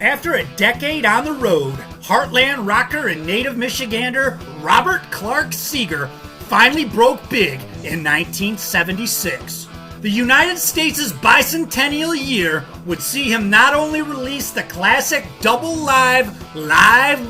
After a decade on the road, heartland rocker and native Michigander Robert Clark Seger finally broke big in 1976. The United States' bicentennial year would see him not only release the classic double live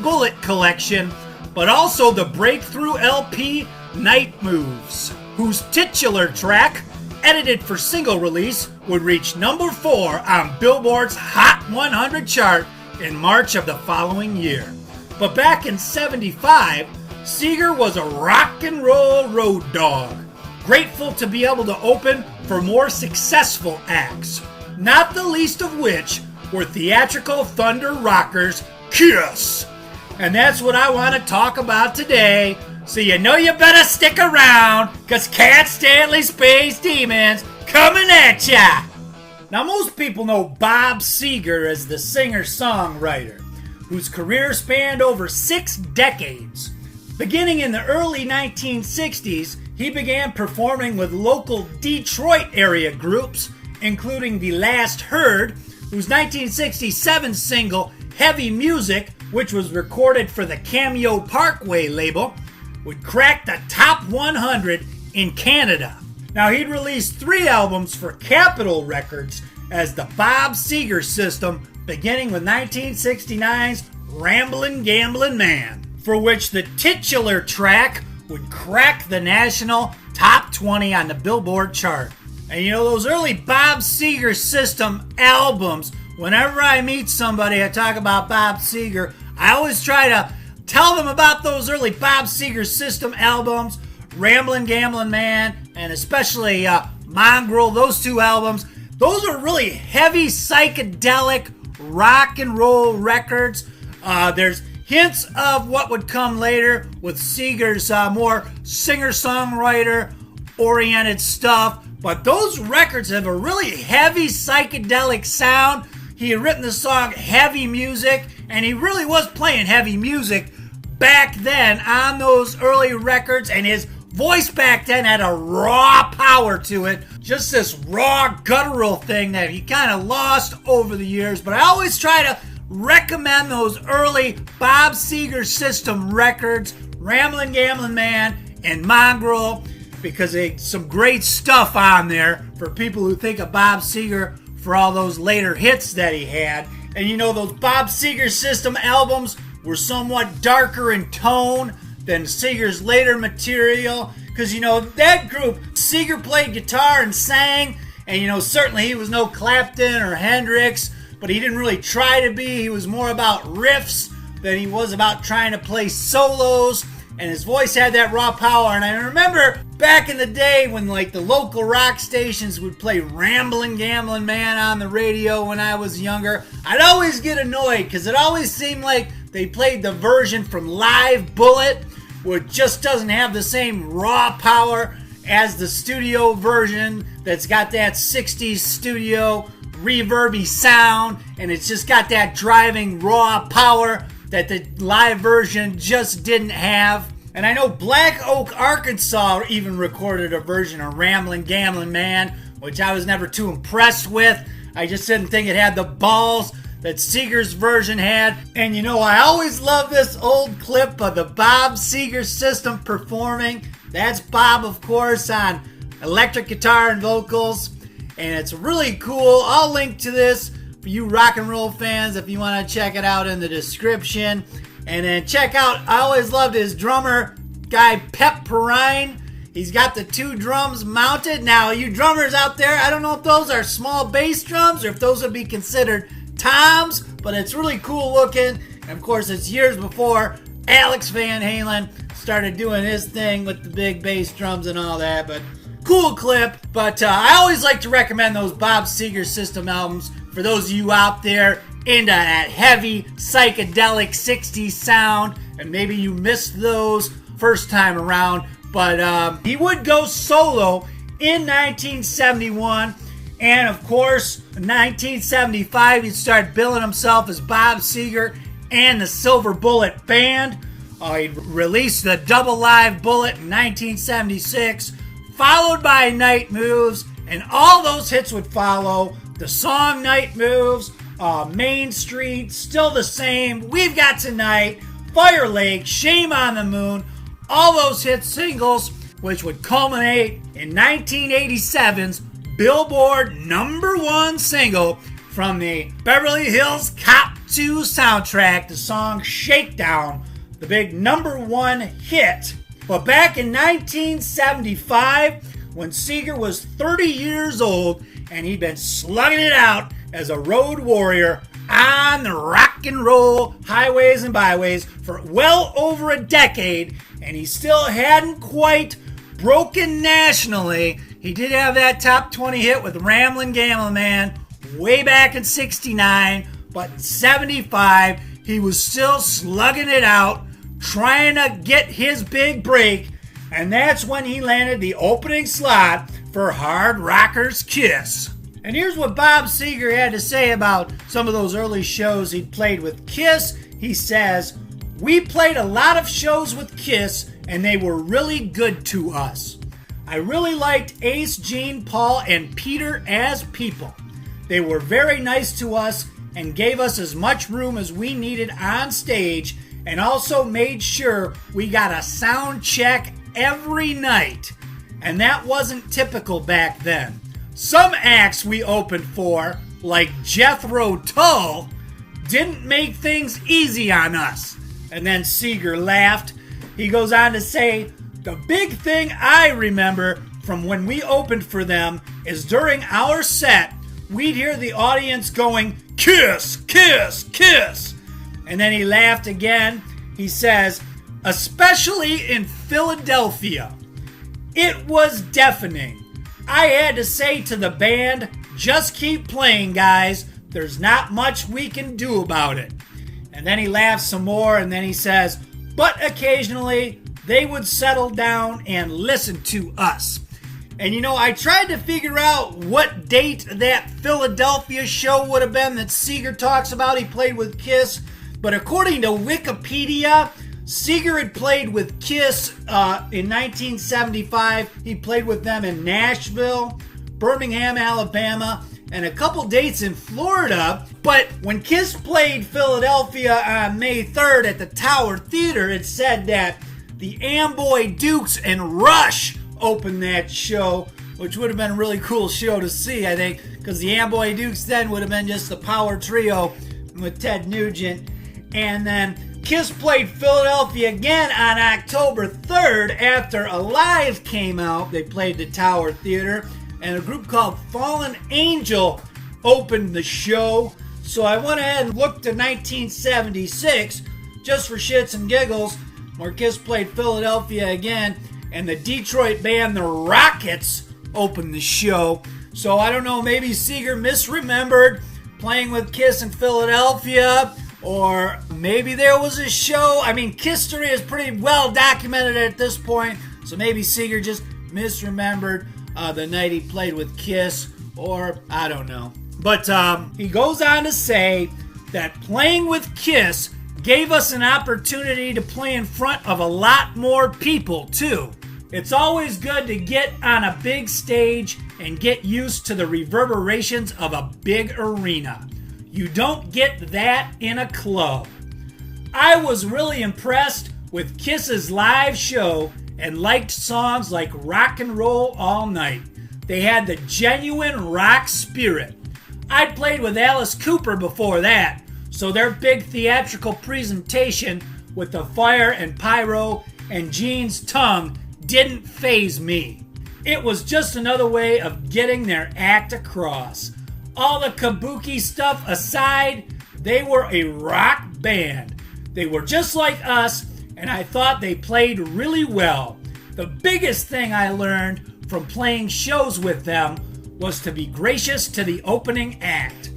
Bullet collection, but also the breakthrough LP Night Moves, whose titular track, edited for single release, would reach number 4 on Billboard's Hot 100 chart in March of the following year. But back in '75, Seger was a rock and roll road dog, grateful to be able to open for more successful acts, not the least of which were theatrical thunder rockers Kiss. And that's what I want to talk about today, so you know you better stick around, cause Cat Stanley Space Demons coming at ya! Now most people know Bob Seger as the singer-songwriter, whose career spanned over 6 decades. Beginning in the early 1960s, he began performing with local Detroit area groups, including The Last Heard, whose 1967 single, Heavy Music, which was recorded for the Cameo Parkway label, would crack the top 100 in Canada. Now, he'd released 3 albums for Capitol Records as the Bob Seger System, beginning with 1969's Ramblin' Gamblin' Man, for which the titular track would crack the national top 20 on the Billboard chart. And you know, those early Bob Seger System albums, whenever I meet somebody I talk about Bob Seger, I always try to tell them about those early Bob Seger System albums, Ramblin' Gamblin' Man, and especially Mongrel, those 2 albums. Those are really heavy psychedelic rock and roll records. There's hints of what would come later with Seger's more singer-songwriter oriented stuff, but those records have a really heavy psychedelic sound. He had written the song Heavy Music, and he really was playing heavy music back then on those early records, and his voice back then had a raw power to it, just this raw guttural thing that he kind of lost over the years. But I always try to recommend those early Bob Seger System records, Ramblin' Gamblin' Man and Mongrel, because there's some great stuff on there for people who think of Bob Seger for all those later hits that he had. And you know, those Bob Seger System albums were somewhat darker in tone than Seger's later material, because you know, that group, Seger played guitar and sang, and you know, certainly he was no Clapton or Hendrix, but he didn't really try to be. He was more about riffs than he was about trying to play solos, and his voice had that raw power. And I remember back in the day when like the local rock stations would play Ramblin' Gamblin' Man on the radio when I was younger, I'd always get annoyed because it always seemed like they played the version from Live Bullet, which just doesn't have the same raw power as the studio version that's got that 60s studio reverby sound, and it's just got that driving raw power that the live version just didn't have. And I know Black Oak, Arkansas even recorded a version of Ramblin' Gamblin' Man, which I was never too impressed with. I just didn't think it had the balls that Seger's version had. And you know, I always love this old clip of the Bob Seger System performing. That's Bob, of course, on electric guitar and vocals. And it's really cool. I'll link to this for you rock and roll fans if you want to check it out in the description. And then check out, I always loved his drummer guy, Pep Perrine. He's got the 2 drums mounted. Now, you drummers out there, I don't know if those are small bass drums or if those would be considered toms, but it's really cool looking. And of course, it's years before Alex Van Halen started doing his thing with the big bass drums and all that, but cool clip. But I always like to recommend those Bob Seger System albums for those of you out there into that heavy psychedelic 60s sound, and maybe you missed those first time around. But he would go solo in 1971, and of course in 1975 he'd start billing himself as Bob Seger and the Silver Bullet Band. He released the Double Live Bullet in 1976, followed by Night Moves, and all those hits would follow. The song Night Moves, Main Street, Still the Same, We've Got Tonight, Fire Lake, Shame on the Moon, all those hit singles, which would culminate in 1987's Billboard #1 single from the Beverly Hills Cop 2 soundtrack, the song Shakedown, the big #1 hit. But back in 1975, when Seger was 30 years old and he'd been slugging it out as a road warrior on the rock and roll highways and byways for well over a decade, and he still hadn't quite broken nationally. He did have that top 20 hit with Ramblin' Gambling Man way back in 69, but in 75, he was still slugging it out, trying to get his big break, and that's when he landed the opening slot for Hard Rocker's Kiss. And here's what Bob Seger had to say about some of those early shows he'd played with Kiss. He says, "We played a lot of shows with Kiss, and they were really good to us. I really liked Ace, Gene, Paul, and Peter as people. They were very nice to us and gave us as much room as we needed on stage, and also made sure we got a sound check every night. And that wasn't typical back then. Some acts we opened for, like Jethro Tull, didn't make things easy on us." And then Seger laughed. He goes on to say, "The big thing I remember from when we opened for them is during our set, we'd hear the audience going, 'Kiss, Kiss, Kiss.'" And then he laughed again. He says, "Especially in Philadelphia. It was deafening. I had to say to the band, 'Just keep playing, guys. There's not much we can do about it.'" And then he laughs some more, and then he says, "But occasionally they would settle down and listen to us." And you know, I tried to figure out what date that Philadelphia show would have been that Seger talks about he played with Kiss, but according to Wikipedia, Seger had played with Kiss in 1975. He played with them in Nashville, Birmingham, Alabama, and a couple dates in Florida. But when Kiss played Philadelphia on May 3rd at the Tower Theater, it said that the Amboy Dukes and Rush opened that show, which would have been a really cool show to see, I think, because the Amboy Dukes then would have been just the power trio with Ted Nugent. And then Kiss played Philadelphia again on October 3rd after Alive came out. They played the Tower Theater, and a group called Fallen Angel opened the show. So I went ahead and looked to 1976 just for shits and giggles, where Kiss played Philadelphia again, and the Detroit band The Rockets opened the show. So I don't know, maybe Seger misremembered playing with Kiss in Philadelphia, or maybe there was a show. I mean, Kiss story is pretty well documented at this point, so maybe Seger just misremembered the night he played with Kiss, or I don't know. But he goes on to say that playing with Kiss gave us an opportunity to play in front of a lot more people, too. It's always good to get on a big stage and get used to the reverberations of a big arena. You don't get that in a club. I was really impressed with Kiss's live show and liked songs like Rock and Roll All Night. They had the genuine rock spirit. I'd played with Alice Cooper before that, so their big theatrical presentation with the fire and pyro and Gene's tongue didn't faze me. It was just another way of getting their act across. All the kabuki stuff aside, they were a rock band. They were just like us, and I thought they played really well. The biggest thing I learned from playing shows with them was to be gracious to the opening act.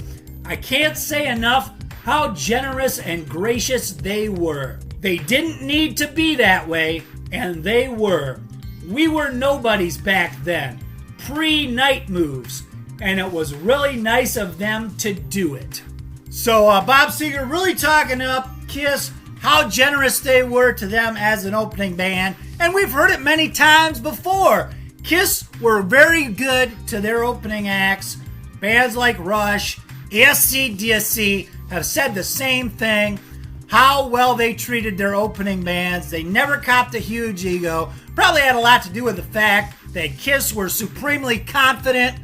I can't say enough how generous and gracious they were. They didn't need to be that way, and they were. We were nobodies back then, pre-Night Moves, and it was really nice of them to do it. So Bob Seger really talking up Kiss, how generous they were to them as an opening band, and we've heard it many times before. Kiss were very good to their opening acts. Bands like Rush AC/DC have said the same thing. How well they treated their opening bands. They never copped a huge ego. Probably had a lot to do with the fact that Kiss were supremely confident.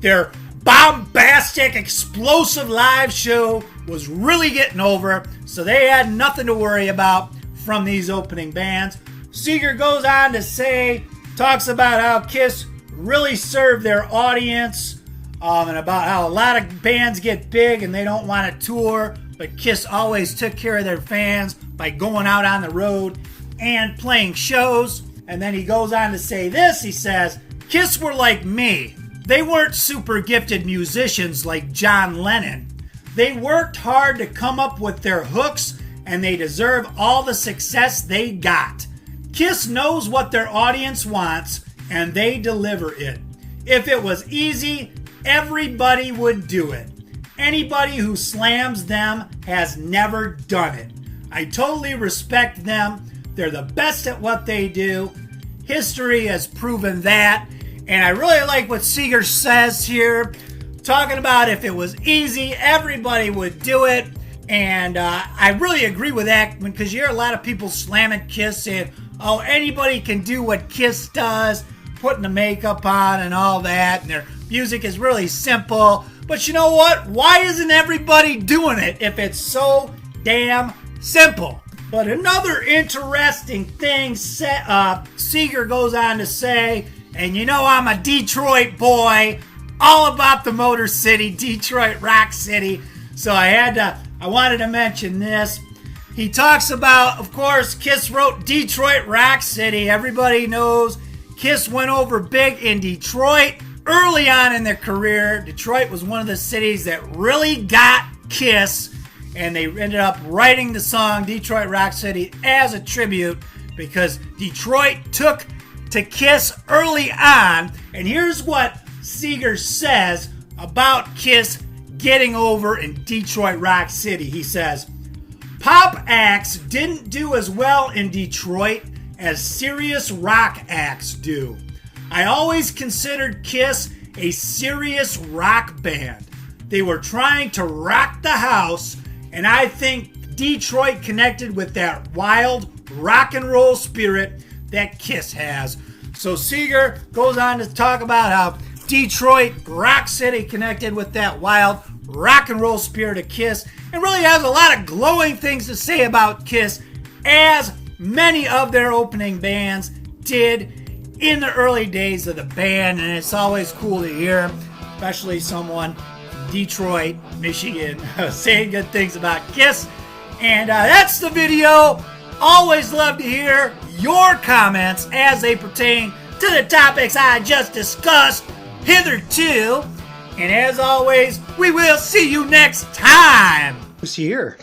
Their bombastic, explosive live show was really getting over, so they had nothing to worry about from these opening bands. Seger goes on to say, talks about how Kiss really served their audience, and about how a lot of bands get big and they don't want to tour, but Kiss always took care of their fans by going out on the road and playing shows. And then he goes on to say this, he says, Kiss were like me. They weren't super gifted musicians like John Lennon. They worked hard to come up with their hooks, and they deserve all the success they got. Kiss knows what their audience wants, and they deliver it. If it was easy, everybody would do it. Anybody who slams them has never done it. I totally respect them. They're the best at what they do. History has proven that. And I really like what Seger says here, talking about if it was easy, everybody would do it. And I really agree with that, because you hear a lot of people slamming Kiss, saying, oh, anybody can do what Kiss does, putting the makeup on and all that, and their music is really simple. But you know what? Why isn't everybody doing it if it's so damn simple? But another interesting thing Seger goes on to say, and you know I'm a Detroit boy, all about the Motor City, Detroit Rock City, so I wanted to mention this. He talks about, of course, Kiss wrote Detroit Rock City. Everybody knows Kiss went over big in Detroit. Early on in their career, Detroit was one of the cities that really got Kiss, and they ended up writing the song Detroit Rock City as a tribute because Detroit took to Kiss early on. And here's what Seger says about Kiss getting over in Detroit Rock City. He says, pop acts didn't do as well in Detroit as serious rock acts do. I always considered Kiss a serious rock band. They were trying to rock the house, and I think Detroit connected with that wild rock and roll spirit that Kiss has. So Seger goes on to talk about how Detroit Rock City connected with that wild rock and roll spirit of Kiss, and really has a lot of glowing things to say about Kiss, as many of their opening bands did in the early days of the band. And it's always cool to hear, especially someone from Detroit, Michigan, saying good things about Kiss. And that's the video. Always love to hear your comments as they pertain to the topics I just discussed hitherto. And as always, we will see you next time. Who's here?